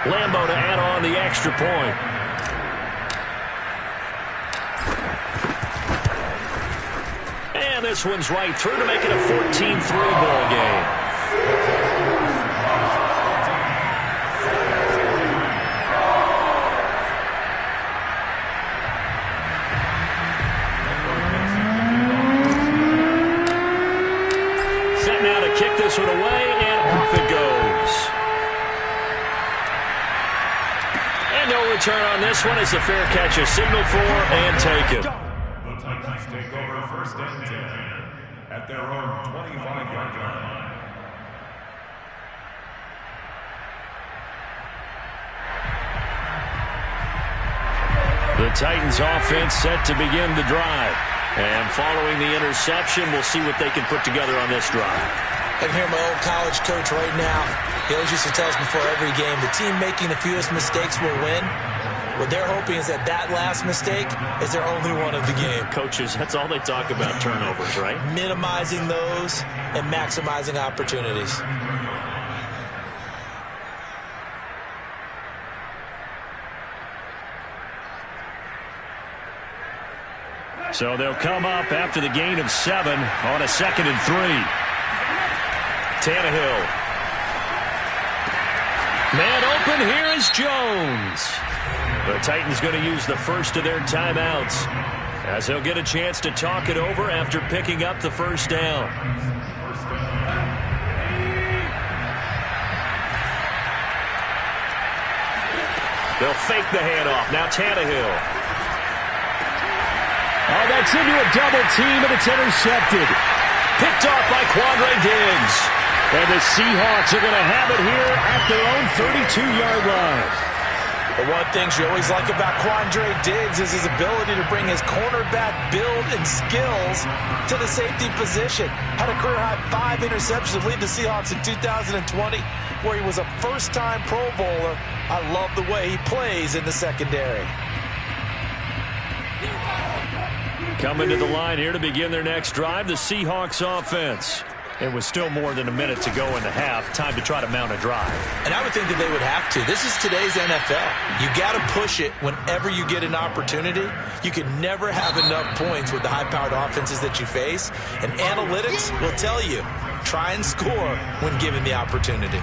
Lambo to add on the extra point. And this one's right through to make it a 14-3 ball game. Set now to kick this one away, and off it goes. And no return on this one as the fair catch is signaled for and taken. The Titans take over first and 10 at their own 25-yard line. The Titans offense set to begin the drive. And following the interception, we'll see what they can put together on this drive. I can hear my old college coach right now. He always used to tell us before every game, the team making the fewest mistakes will win. What they're hoping is that that last mistake is their only one of the game. Coaches, that's all they talk about, turnovers, right? Minimizing those and maximizing opportunities. So they'll come up after the gain of 7 on a 2nd and 3. Tannehill. Man open, here is Jones. The Titans going to use the first of their timeouts as they'll get a chance to talk it over after picking up the first down. They'll fake the handoff. Now Tannehill. Oh, that's into a double team, and it's intercepted. Picked off by Quandre Diggs. And the Seahawks are going to have it here at their own 32-yard line. The one thing you always like about Quandre Diggs is his ability to bring his cornerback build and skills to the safety position. Had a career-high 5 interceptions to lead the Seahawks in 2020, where he was a first-time Pro Bowler. I love the way he plays in the secondary. Coming to the line here to begin their next drive, the Seahawks offense. It was still more than a minute to go in the half. Time to try to mount a drive. And I would think that they would have to. This is today's NFL. You got to push it whenever you get an opportunity. You can never have enough points with the high-powered offenses that you face. And analytics will tell you, try and score when given the opportunity.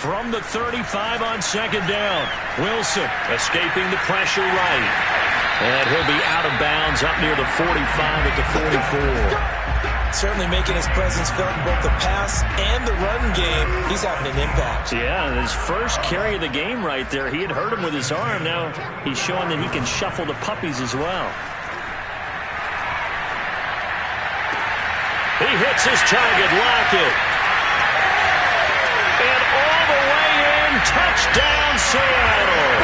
From the 35 on 2nd down. Wilson escaping the pressure right. And he'll be out of bounds up near the 45 at the 44. Certainly making his presence felt in both the pass and the run game. He's having an impact. Yeah, his first carry of the game right there. He had hurt him with his arm. Now he's showing that he can shuffle the puppies as well. He hits his target, Lockett. Touchdown, Seattle.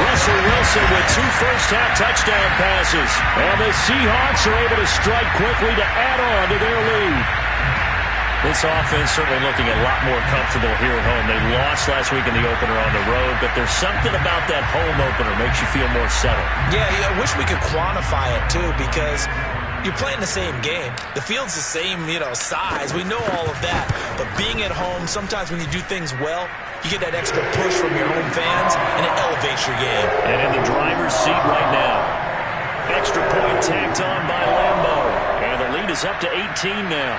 Russell Wilson with 2 first-half touchdown passes. And the Seahawks are able to strike quickly to add on to their lead. This offense certainly looking a lot more comfortable here at home. They lost last week in the opener on the road, but there's something about that home opener makes you feel more settled. Yeah, I wish we could quantify it, too, because you're playing the same game. The field's the same, size. We know all of that. But being at home, sometimes when you do things well, you get that extra push from your home fans, and it elevates your game. And in the driver's seat right now. Extra point tacked on by Lambo. And the lead is up to 18 now.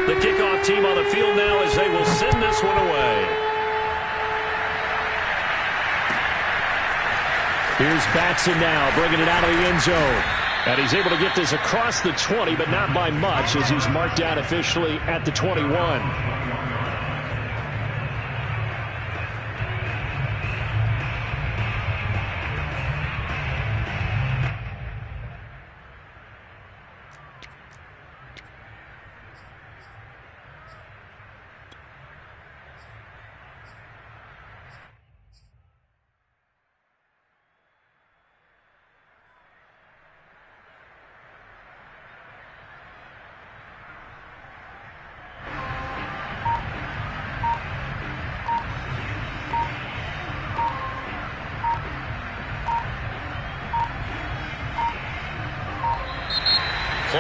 The kickoff team on the field now as they will send this one away. Here's Batson now, bringing it out of the end zone. And he's able to get this across the 20, but not by much, as he's marked out officially at the 21.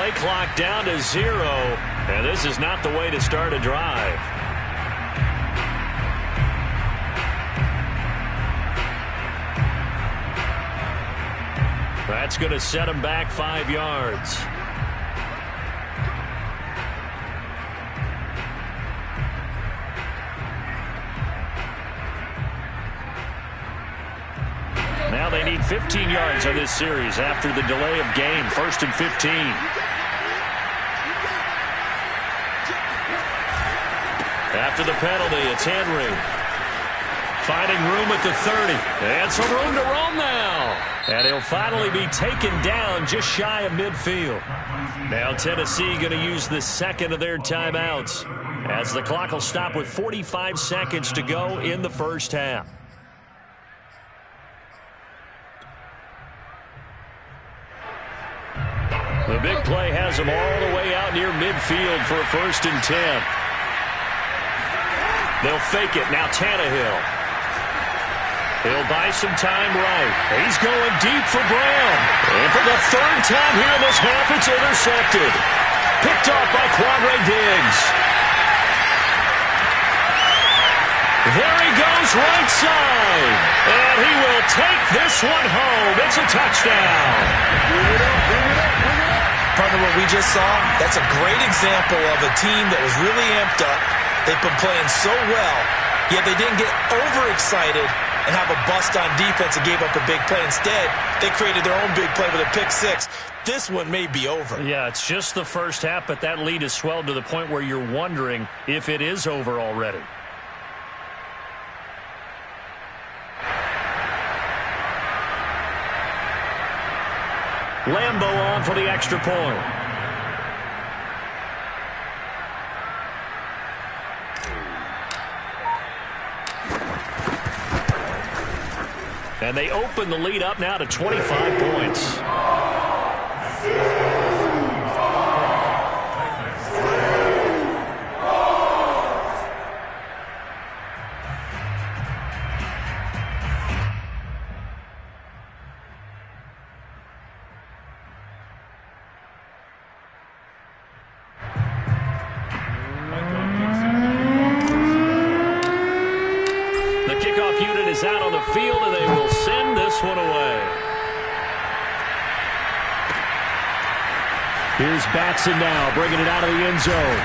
Play clock down to 0, and this is not the way to start a drive. That's going to set him back 5 yards. Now they need 15 yards on this series after the delay of game. 1st and 15. After the penalty, it's Henry. Finding room at the 30. And some room to roam now. And he'll finally be taken down just shy of midfield. Now Tennessee going to use the second of their timeouts, as the clock will stop with 45 seconds to go in the first half. The big play has them all the way out near midfield for a 1st and 10. They'll fake it. Now Tannehill. He'll buy some time right. He's going deep for Brown. And for the 3rd time here in this half, it's intercepted. Picked off by Quandre Diggs. There he goes right side. And he will take this one home. It's a touchdown. Partner, what we just saw, that's a great example of a team that was really amped up. They've been playing so well, yet they didn't get overexcited and have a bust on defense and gave up a big play. Instead, they created their own big play with a pick 6. This one may be over. Yeah, it's just the first half, but that lead has swelled to the point where you're wondering if it is over already. Lambeau on for the extra point. And they open the lead up now to 25 points. Out on the field, and they will send this one away. Here's Batson now, bringing it out of the end zone.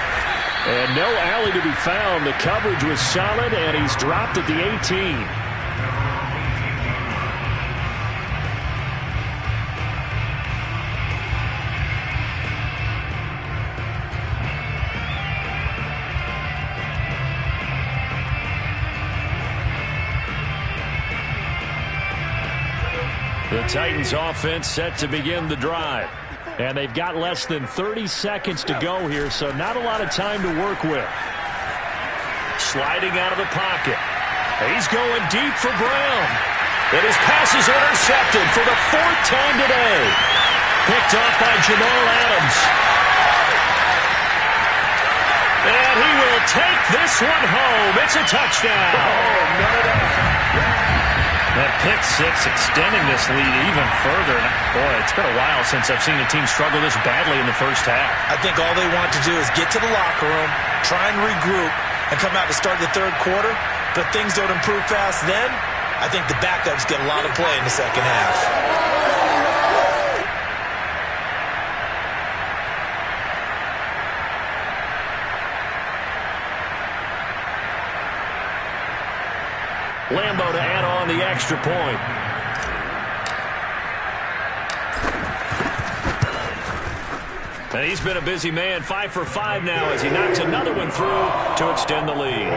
And no alley to be found. The coverage was solid, and he's dropped at the 18. The Titans offense set to begin the drive. And they've got less than 30 seconds to go here, so not a lot of time to work with. Sliding out of the pocket. He's going deep for Brown. And his pass is intercepted for the 4th time today. Picked off by Jamal Adams. And he will take this one home. It's a touchdown. That pick 6 extending this lead even further. Boy, it's been a while since I've seen a team struggle this badly in the first half. I think all they want to do is get to the locker room, try and regroup, and come out to start the 3rd quarter. But things don't improve fast then. I think the backups get a lot of play in the second half. Lambeau to add on the extra point. And he's been a busy man, 5 for 5 now as he knocks another one through to extend the lead.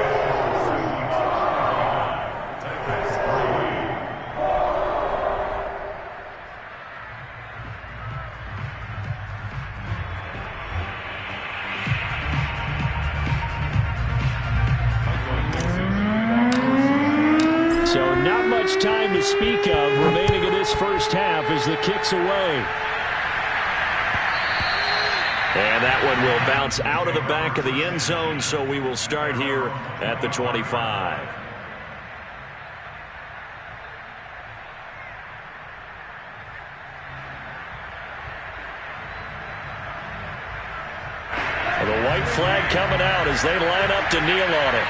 So not much time to speak of remaining in this first half as the kick's away. And that one will bounce out of the back of the end zone, so we will start here at the 25. flag coming out as they line up to kneel on it.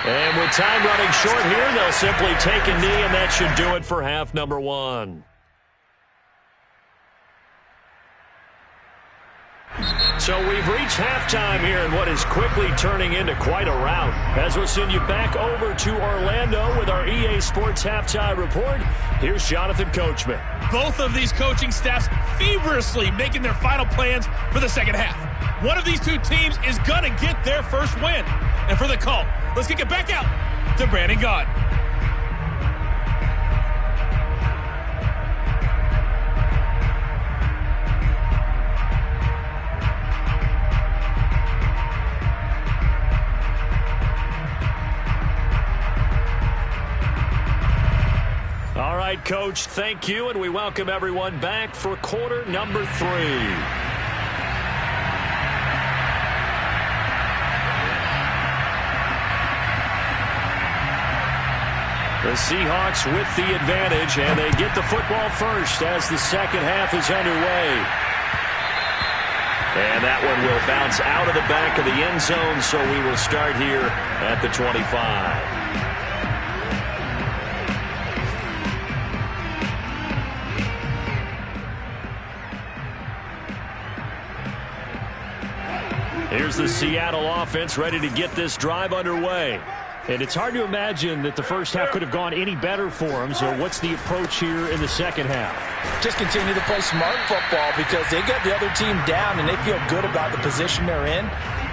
And with time running short here, they'll simply take a knee, and that should do it for half number one. So we've reached halftime here in what is quickly turning into quite a rout. As we'll send you back over to Orlando with our EA Sports Halftime Report, here's Jonathan Coachman. Both of these coaching staffs feverishly making their final plans for the second half. One of these two teams is going to get their first win. And for the call, let's kick it back out to Brandon Gaudin. All right, Coach, thank you, and we welcome everyone back for quarter number 3. The Seahawks with the advantage, and they get the football first as the second half is underway. And that one will bounce out of the back of the end zone, so we will start here at the 25. Here's the Seattle offense ready to get this drive underway. And it's hard to imagine that the first half could have gone any better for them. So what's the approach here in the second half? Just continue to play smart football because they got the other team down and they feel good about the position they're in.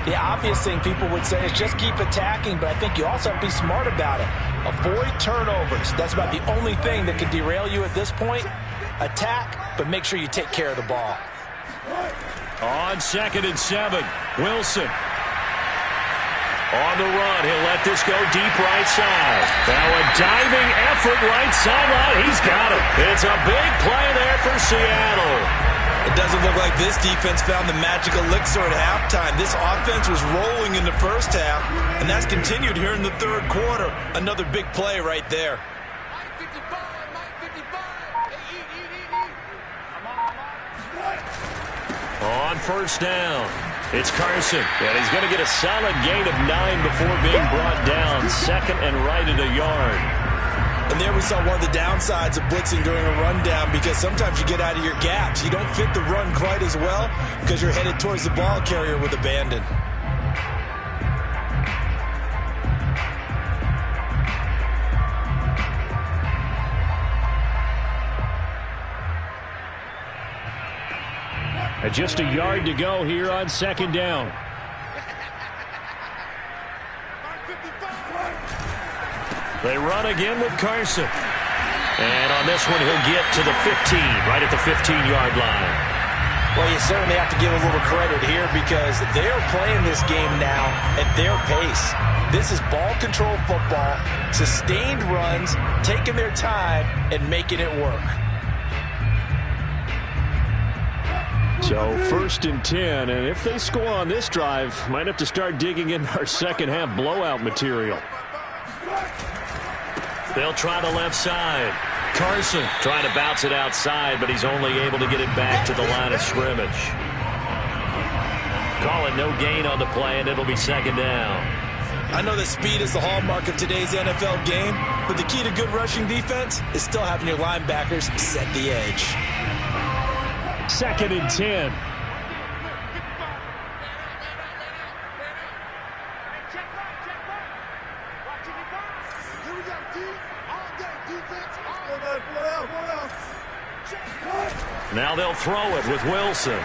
The obvious thing people would say is just keep attacking, but I think you also have to be smart about it. Avoid turnovers. That's about the only thing that can derail you at this point. Attack, but make sure you take care of the ball. On 2nd and 7, Wilson. On the run, he'll let this go deep right side. Now a diving effort right sideline. He's got it. It's a big play there for Seattle. It doesn't look like this defense found the magic elixir at halftime. This offense was rolling in the first half, and that's continued here in the third quarter. Another big play right there. On first down, it's Carson, and he's going to get a solid gain of 9 before being brought down. Second and right at a yard. And there we saw one of the downsides of blitzing during a rundown because sometimes you get out of your gaps. You don't fit the run quite as well because you're headed towards the ball carrier with abandon. Just a yard to go here on second down. They run again with Carson. And on this one, he'll get to the 15, right at the 15-yard line. Well, you certainly have to give a little credit here because they're playing this game now at their pace. This is ball control football, sustained runs, taking their time, and making it work. So 1st and 10, and if they score on this drive, might have to start digging in our second half blowout material. They'll try the left side. Carson trying to bounce it outside, but he's only able to get it back to the line of scrimmage. Call it no gain on the play, and it'll be second down. I know that speed is the hallmark of today's NFL game, but the key to good rushing defense is still having your linebackers set the edge. 2nd and 10. Now they'll throw it with Wilson.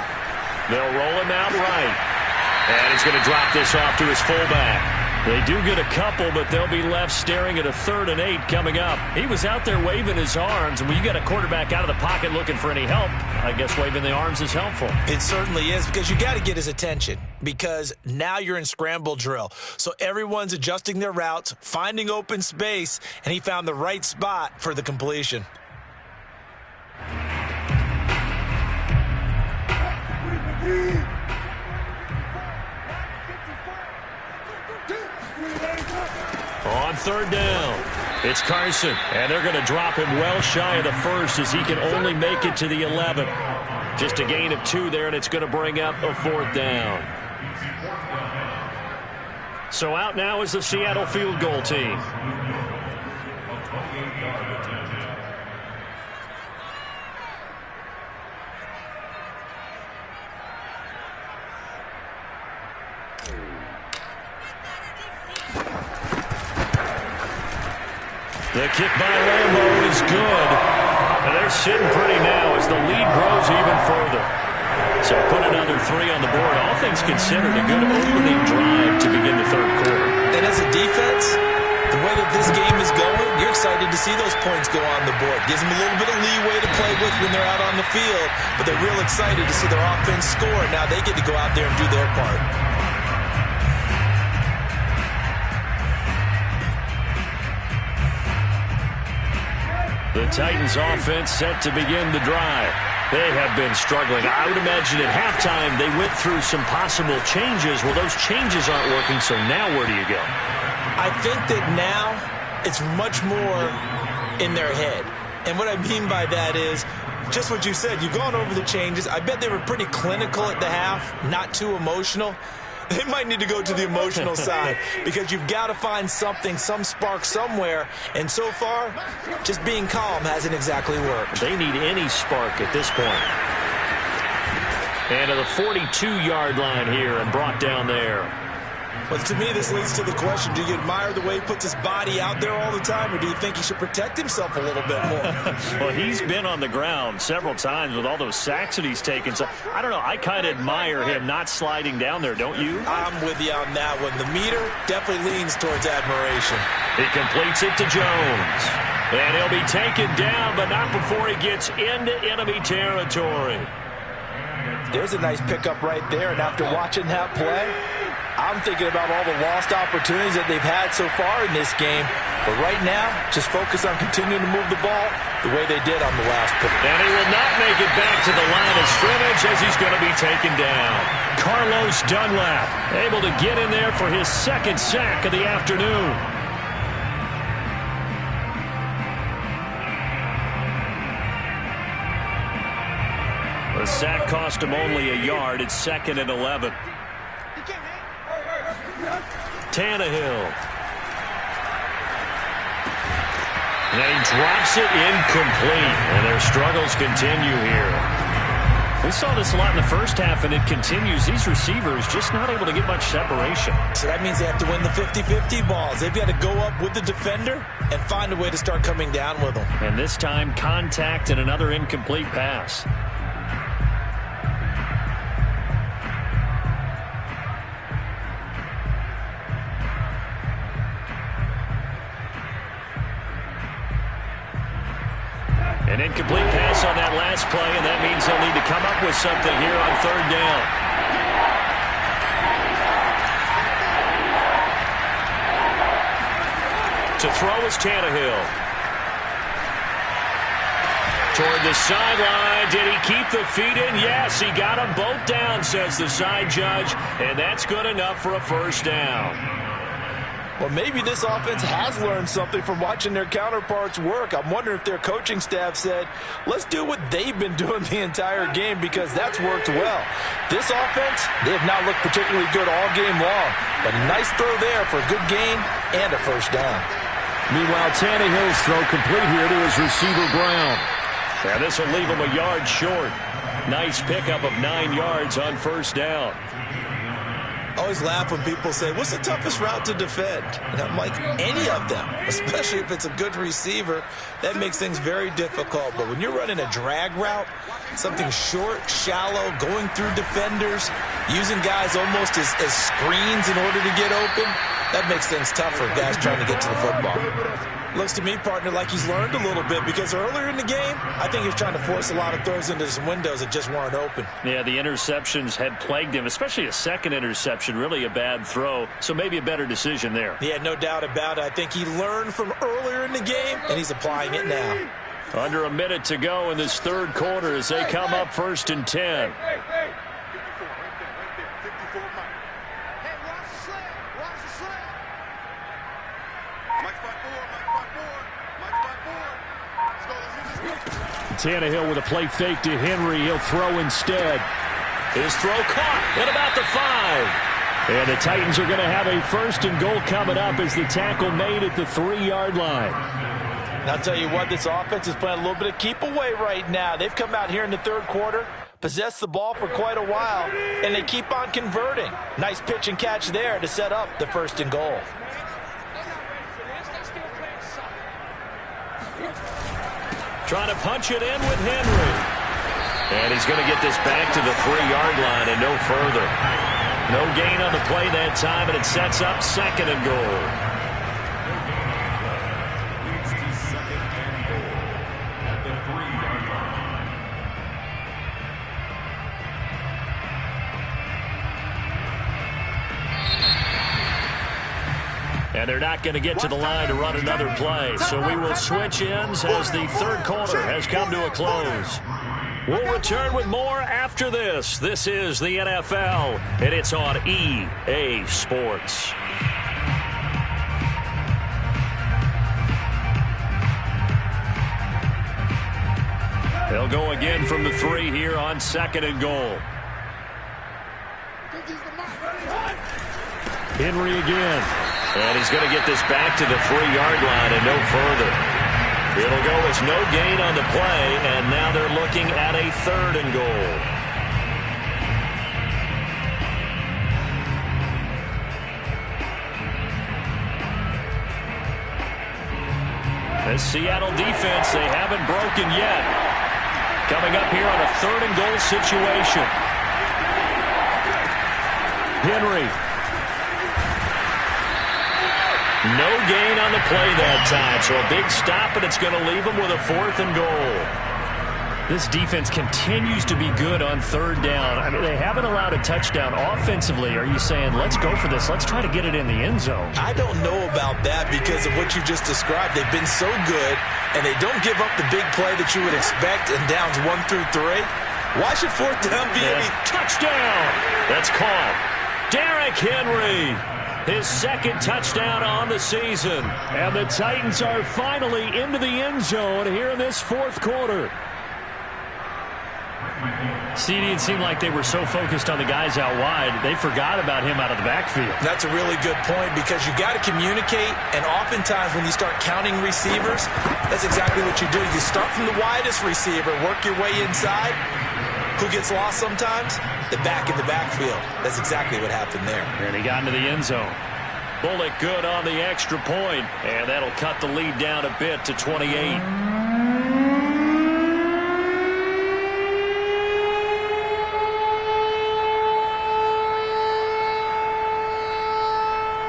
They'll roll him out right. And he's going to drop this off to his fullback. They do get a couple, but they'll be left staring at a 3rd and 8 coming up. He was out there waving his arms, and when you got a quarterback out of the pocket looking for any help, I guess waving the arms is helpful. It certainly is because you got to get his attention because now you're in scramble drill. So everyone's adjusting their routes, finding open space, and he found the right spot for the completion. On 3rd down, it's Carson, and they're going to drop him well shy of the 1st as he can only make it to the 11. Just a gain of 2 there, and it's going to bring up a 4th down. So out now is the Seattle field goal team. The kick by Lambo is good. And they're sitting pretty now as the lead grows even further. So put another 3 on the board. All things considered, a good opening drive to begin the 3rd quarter. And as a defense, the way that this game is going, you're excited to see those points go on the board. Gives them a little bit of leeway to play with when they're out on the field. But they're real excited to see their offense score. Now they get to go out there and do their part. The Titans offense set to begin the drive. They have been struggling. I would imagine at halftime they went through some possible changes. Well, those changes aren't working, so now where do you go? I think that now it's much more in their head. And what I mean by that is just what you said. You've gone over the changes. I bet they were pretty clinical at the half, not too emotional. They might need to go to the emotional side because you've got to find something, some spark somewhere. And so far, just being calm hasn't exactly worked. They need any spark at this point. And to the 42-yard line here and brought down there. But to me, this leads to the question, do you admire the way he puts his body out there all the time, or do you think he should protect himself a little bit more? Well, he's been on the ground several times with all those sacks that he's taken. So, I don't know, I kind of admire him not sliding down there, don't you? I'm with you on that one. The meter definitely leans towards admiration. He completes it to Jones. And he'll be taken down, but not before he gets into enemy territory. There's a nice pickup right there, and after watching that play, I'm thinking about all the lost opportunities that they've had so far in this game. But right now, just focus on continuing to move the ball the way they did on the last play. And he will not make it back to the line of scrimmage as he's going to be taken down. Carlos Dunlap able to get in there for his 2nd sack of the afternoon. The sack cost him only a yard. It's 2nd and 11. Tannehill. And he drops it incomplete. And their struggles continue here. We saw this a lot in the first half, and it continues. These receivers just not able to get much separation. So that means they have to win the 50-50 balls. They've got to go up with the defender and find a way to start coming down with them. And this time, contact and another incomplete pass. An incomplete pass on that last play, and that means they'll need to come up with something here on 3rd down. To throw is Tannehill. Toward the sideline. Did he keep the feet in? Yes, he got them both down, says the side judge, and that's good enough for a 1st down. Well, maybe this offense has learned something from watching their counterparts work. I'm wondering if their coaching staff said, let's do what they've been doing the entire game because that's worked well. This offense, they have not looked particularly good all game long, but a nice throw there for a good gain and a 1st down. Meanwhile, Tannehill's throw complete here to his receiver Brown. Yeah, this will leave him a yard short. Nice pickup of 9 yards on 1st down. I always laugh when people say, what's the toughest route to defend? And I'm like, any of them, especially if it's a good receiver. That makes things very difficult. But when you're running a drag route, something short, shallow, going through defenders, using guys almost as screens in order to get open, that makes things tougher, guys trying to get to the football. Looks to me, partner, like he's learned a little bit because earlier in the game, I think he was trying to force a lot of throws into some windows that just weren't open. Yeah, the interceptions had plagued him, especially a 2nd interception, really a bad throw. So maybe a better decision there. Yeah, no doubt about it. I think he learned from earlier in the game, and he's applying it now. Under a minute to go in this 3rd quarter as they come up 1st and 10. Tannehill with a play fake to Henry. He'll throw instead. His throw caught at about the 5. And the Titans are going to have a 1st and goal coming up as the tackle made at the 3-yard line. And I'll tell you what, this offense is playing a little bit of keep away right now. They've come out here in the 3rd quarter, possessed the ball for quite a while, and they keep on converting. Nice pitch and catch there to set up the 1st and goal. Trying to punch it in with Henry. And he's going to get this back to the 3-yard line and no further. No gain on the play that time, and it sets up 2nd and goal. Leads to 2nd and goal at the 3-yard line. And they're not going to get to the line to run another play. So we will switch ends as the 3rd quarter has come to a close. We'll return with more after this. This is the NFL, and it's on EA Sports. They'll go again from the 3 here on 2nd and goal. Henry again. And he's going to get this back to the 3-yard line and no further. It'll go as no gain on the play, and now they're looking at a 3rd and goal. The Seattle defense, they haven't broken yet. Coming up here on a 3rd and goal situation. Henry. No gain on the play that time, so a big stop, and it's going to leave them with a 4th and goal. This defense continues to be good on 3rd down. I mean, they haven't allowed a touchdown offensively. Are you saying, let's go for this, let's try to get it in the end zone? I don't know about that because of what you just described. They've been so good, and they don't give up the big play that you would expect in downs 1 through 3. Why should 4th down be any touchdown? That's caught. Derrick Henry. His 2nd touchdown on the season. And the Titans are finally into the end zone here in this 4th quarter. CD, it seemed like they were so focused on the guys out wide, they forgot about him out of the backfield. That's a really good point because you got to communicate, and oftentimes when you start counting receivers, that's exactly what you do. You start from the widest receiver, work your way inside. Who gets lost sometimes? The back in the backfield. That's exactly what happened there. And he got into the end zone. Bullock good on the extra point, and that'll cut the lead down a bit to 28.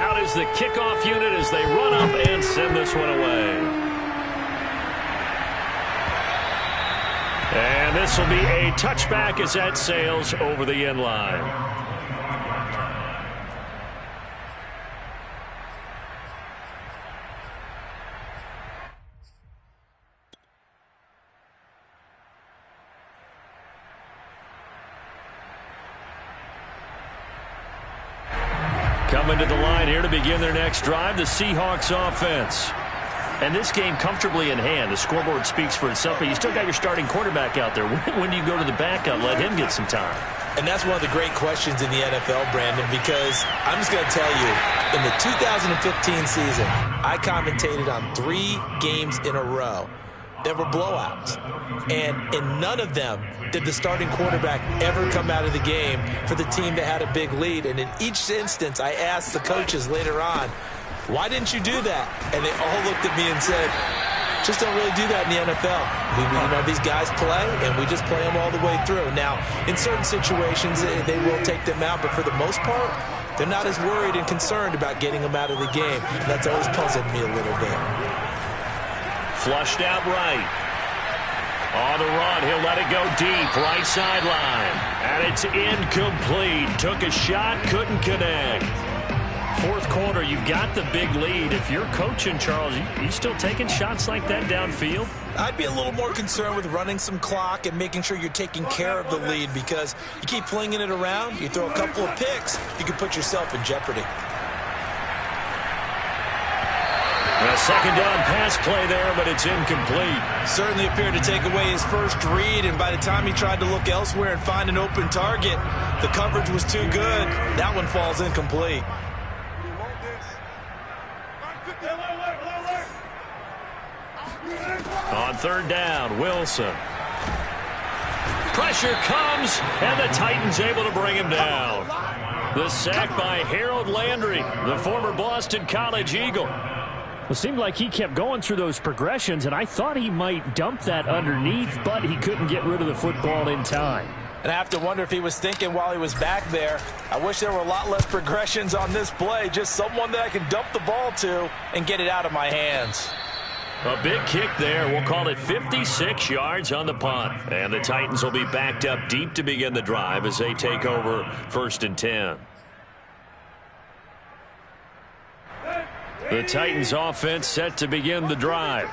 Out is the kickoff unit as they run up and send this one away. And this will be a touchback as that sails over the end line. Coming to the line here to begin their next drive, the Seahawks offense. And this game comfortably in hand. The scoreboard speaks for itself, but you still got your starting quarterback out there. When do you go to the backup, let him get some time? And that's one of the great questions in the NFL, Brandon, because I'm just going to tell you, in the 2015 season, I commentated on 3 games in a row. There were blowouts. And in none of them did the starting quarterback ever come out of the game for the team that had a big lead. And in each instance, I asked the coaches later on, why didn't you do that? And they all looked at me and said, just don't really do that in the NFL. These guys play, and we just play them all the way through. Now, in certain situations, they will take them out, but for the most part, they're not as worried and concerned about getting them out of the game. And that's always puzzled me a little bit. Flushed out right. On the run, he'll let it go deep, right sideline. And it's incomplete. Took a shot, couldn't connect. 4th quarter, you've got the big lead. If you're coaching, Charles, you still taking shots like that downfield? I'd be a little more concerned with running some clock and making sure you're taking care of the lead, because you keep flinging it around, you throw a couple of picks, you can put yourself in jeopardy. A second down pass play there, but it's incomplete. Certainly appeared to take away his first read, and by the time he tried to look elsewhere and find an open target, the coverage was too good. That one falls incomplete. On third down, Wilson. Pressure comes, and the Titans able to bring him down. The sack by Harold Landry, the former Boston College Eagle. It seemed like he kept going through those progressions, and I thought he might dump that underneath, but he couldn't get rid of the football in time. And I have to wonder if he was thinking while he was back there, I wish there were a lot less progressions on this play, just someone that I can dump the ball to and get it out of my hands. A big kick there. We'll call it 56 yards on the punt. And the Titans will be backed up deep to begin the drive as they take over 1st and 10. The Titans offense set to begin the drive.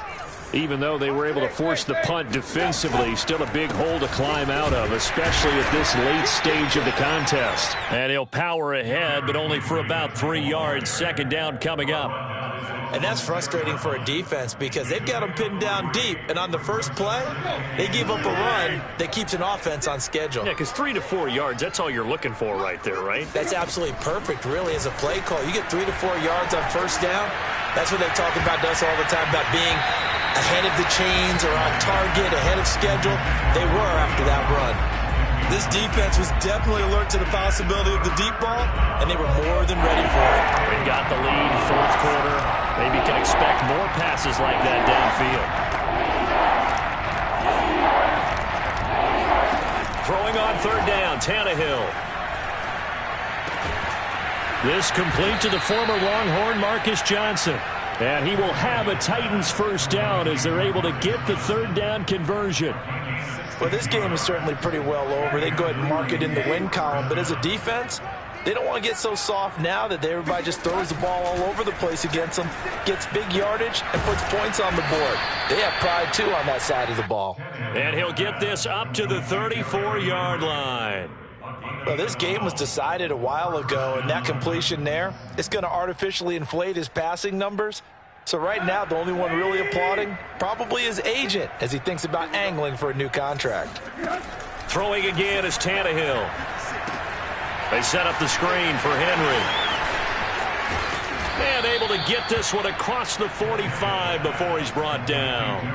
Even though they were able to force the punt defensively, still a big hole to climb out of, especially at this late stage of the contest. And he'll power ahead, but only for about 3 yards. Second down coming up. And that's frustrating for a defense because they've got them pinned down deep. And on the first play, they give up a run that keeps an offense on schedule. Yeah, because 3 to 4 yards, that's all you're looking for right there, right? That's absolutely perfect, really, as a play call. You get 3 to 4 yards on first down. That's what they talk about us all the time, about being ahead of the chains or on target, ahead of schedule. They were after that run. This defense was definitely alert to the possibility of the deep ball, and they were more than ready for it. They've got the lead, fourth quarter. Maybe can expect more passes like that downfield. Throwing on third down, Tannehill. This complete to the former Longhorn Marcus Johnson. And he will have a Titans first down as they're able to get the third down conversion. Well, this game is certainly pretty well over. They go ahead and mark it in the win column. But as a defense, they don't want to get so soft now that everybody just throws the ball all over the place against them, gets big yardage, and puts points on the board. They have pride, too, on that side of the ball. And he'll get this up to the 34-yard line. Well, this game was decided a while ago, and that completion there, it's going to artificially inflate his passing numbers. So right now, the only one really applauding probably his agent as he thinks about angling for a new contract. Throwing again is Tannehill. They set up the screen for Henry. And able to get this one across the 45 before he's brought down.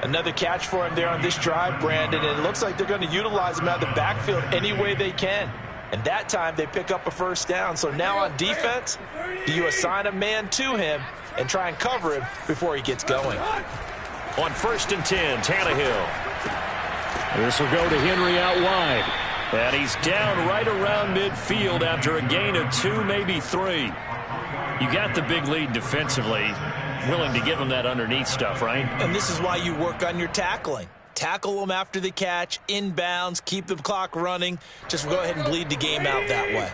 Another catch for him there on this drive, Brandon, and it looks like they're going to utilize him out of the backfield any way they can. And that time, they pick up a first down. So now on defense, do you assign a man to him and try and cover him before he gets going? On 1st and 10, Tannehill. This will go to Henry out wide. And he's down right around midfield after a gain of 2, maybe 3. You got the big lead defensively. Willing to give him that underneath stuff, right? And this is why you work on your tackling. Tackle them after the catch, inbounds, keep the clock running. Just go ahead and bleed the game out that way.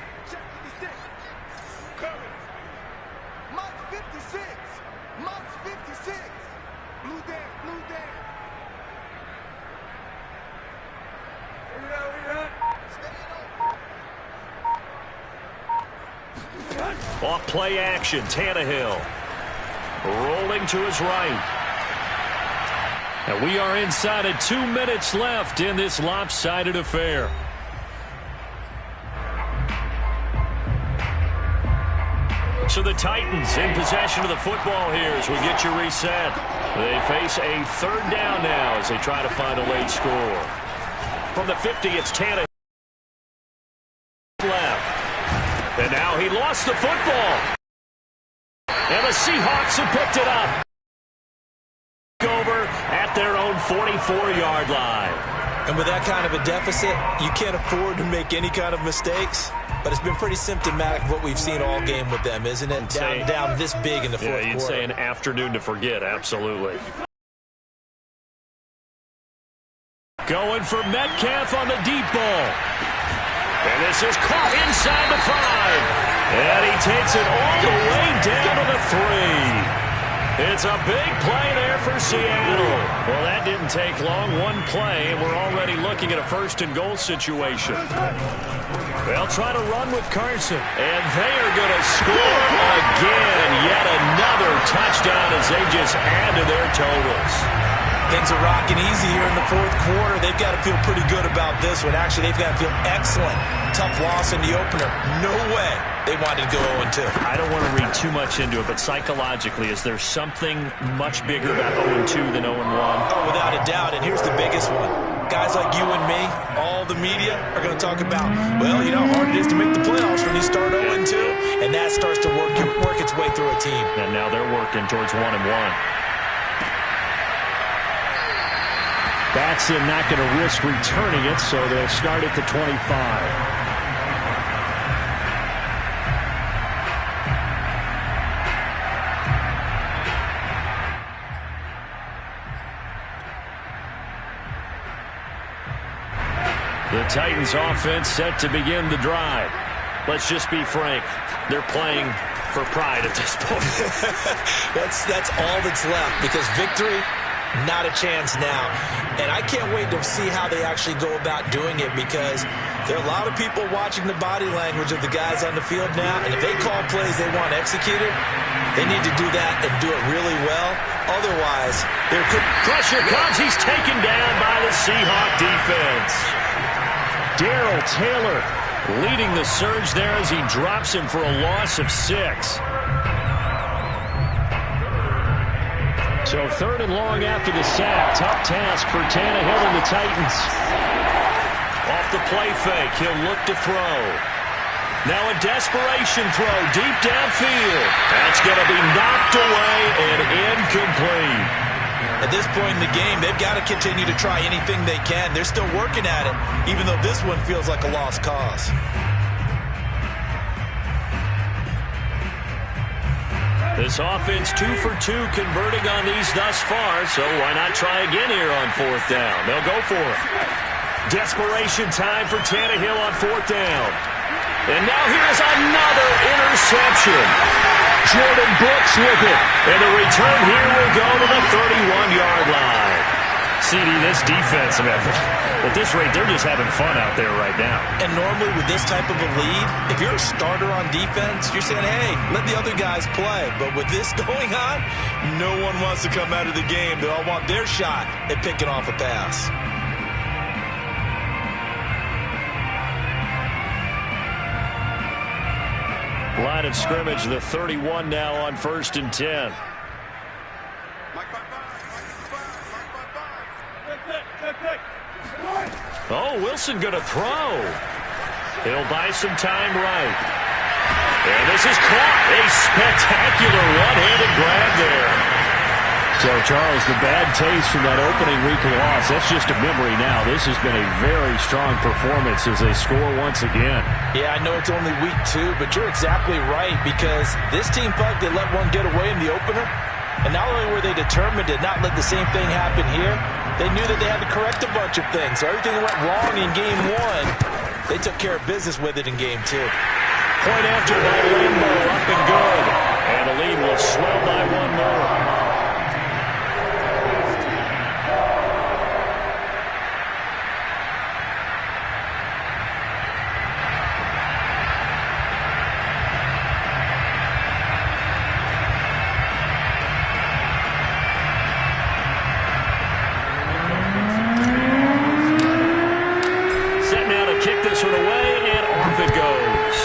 Off play action, Tannehill. Rolling to his right. And we are inside of 2 minutes left in this lopsided affair. So the Titans in possession of the football here as we get you reset. They face a third down now as they try to find a late score. From the 50, it's Tannehill. Left. And now he lost the football. And the Seahawks have picked it up. Over at their own 44-yard line. And with that kind of a deficit, you can't afford to make any kind of mistakes. But it's been pretty symptomatic of what we've seen all game with them, isn't it? Down this big in the fourth quarter. Yeah, you'd say an afternoon to forget, absolutely. Going for Metcalf on the deep ball. And this is caught inside the 5. And he takes it all the way down to the 3. It's a big play there for Seattle. Well, that didn't take long. One play, and we're already looking at a first-and-goal situation. They'll try to run with Carson. And they are going to score again. Yet another touchdown as they just add to their totals. Things are rocking easy here in the fourth quarter. They've got to feel pretty good about this one. Actually, they've got to feel excellent. Tough loss in the opener. No way they wanted to go 0-2. I don't want to read too much into it, but psychologically, is there something much bigger about 0-2 than 0-1? Oh, without a doubt, and here's the biggest one. Guys like you and me, all the media, are going to talk about, well, you know how hard it is to make the playoffs when you start 0-2, and that starts to work its way through a team. And now they're working towards 1-1. Batson not going to risk returning it, so they'll start at the 25. The Titans offense set to begin the drive. Let's just be frank. They're playing for pride at this point. That's all that's left, because victory, not a chance now. And I can't wait to see how they actually go about doing it, because there are a lot of people watching the body language of the guys on the field now, and if they call plays they want executed, they need to do that and do it really well. Otherwise, there could... Pressure comes. He's taken down by the Seahawk defense. Darrell Taylor leading the surge there as he drops him for a loss of 6. So 3rd and long after the sack. Tough task for Tannehill and the Titans. Off the play fake, he'll look to throw. Now a desperation throw deep downfield. That's going to be knocked away and incomplete. At this point in the game, they've got to continue to try anything they can. They're still working at it, even though this one feels like a lost cause. This offense 2 for 2 converting on these thus far, so why not try again here on 4th down? They'll go for it. Desperation time for Tannehill on 4th down. And now here's another interception. Jordan Brooks with it. And the return here will go to the 31-yard line. CD, this defense, man, at this rate, they're just having fun out there right now. And normally with this type of a lead, if you're a starter on defense, you're saying, hey, let the other guys play. But with this going on, no one wants to come out of the game. They all want their shot at picking off a pass. Line of scrimmage, the 31 now on 1st and 10. Oh, Wilson going to throw. He'll buy some time right. And this is caught. A spectacular one-handed grab there. So, Charles, the bad taste from that opening week loss, that's just a memory now. This has been a very strong performance as they score once again. Yeah, I know it's only week 2, but you're exactly right, because this team thought they let one get away in the opener, and not only were they determined to not let the same thing happen here, they knew that they had to correct a bunch of things. So everything that went wrong in game 1, they took care of business with it in game 2. Point after by Lambo, up and good. And the lead will swell by 1 more. Kick this one away, and off it goes.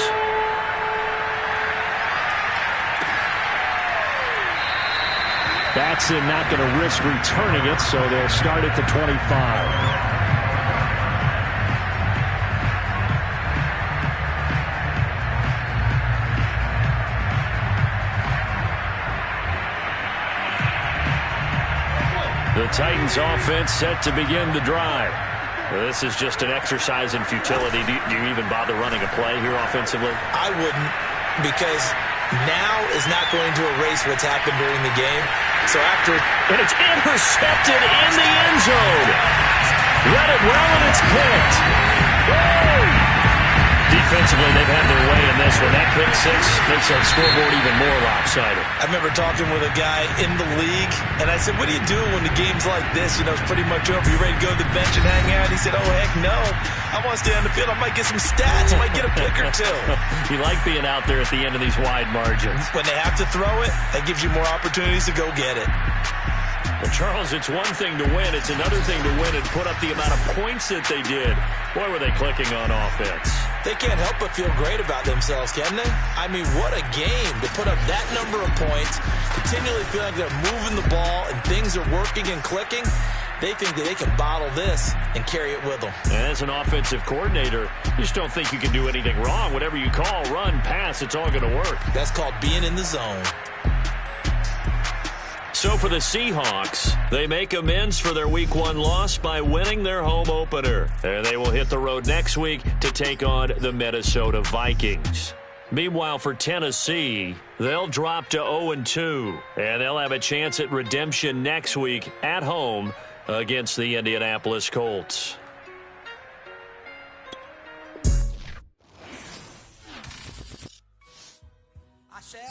Batson not going to risk returning it, so they'll start at the 25. The Titans offense set to begin the drive. This is just an exercise in futility. Do you even bother running a play here offensively? I wouldn't, because now is not going to erase what's happened during the game. So after... And it's intercepted in the end zone. Read it well, and it's picked. Woo! Defensive Defensively, they've had their way in this one. That pick six makes that scoreboard even more lopsided. I remember talking with a guy in the league, and I said, what do you do when the game's like this? You know, it's pretty much over. You ready to go to the bench and hang out? He said, oh, heck no. I want to stay on the field. I might get some stats. I might get a pick or two. You like being out there at the end of these wide margins. When they have to throw it, that gives you more opportunities to go get it. Well, Charles, it's one thing to win. It's another thing to win and put up the amount of points that they did. Boy, were they clicking on offense. They can't help but feel great about themselves, can they? I mean, what a game to put up that number of points, continually feeling like they're moving the ball and things are working and clicking. They think that they can bottle this and carry it with them. And as an offensive coordinator, you just don't think you can do anything wrong. Whatever you call, run, pass, it's all going to work. That's called being in the zone. So for the Seahawks, they make amends for their Week 1 loss by winning their home opener. And they will hit the road next week to take on the Minnesota Vikings. Meanwhile, for Tennessee, they'll drop to 0-2, and they'll have a chance at redemption next week at home against the Indianapolis Colts.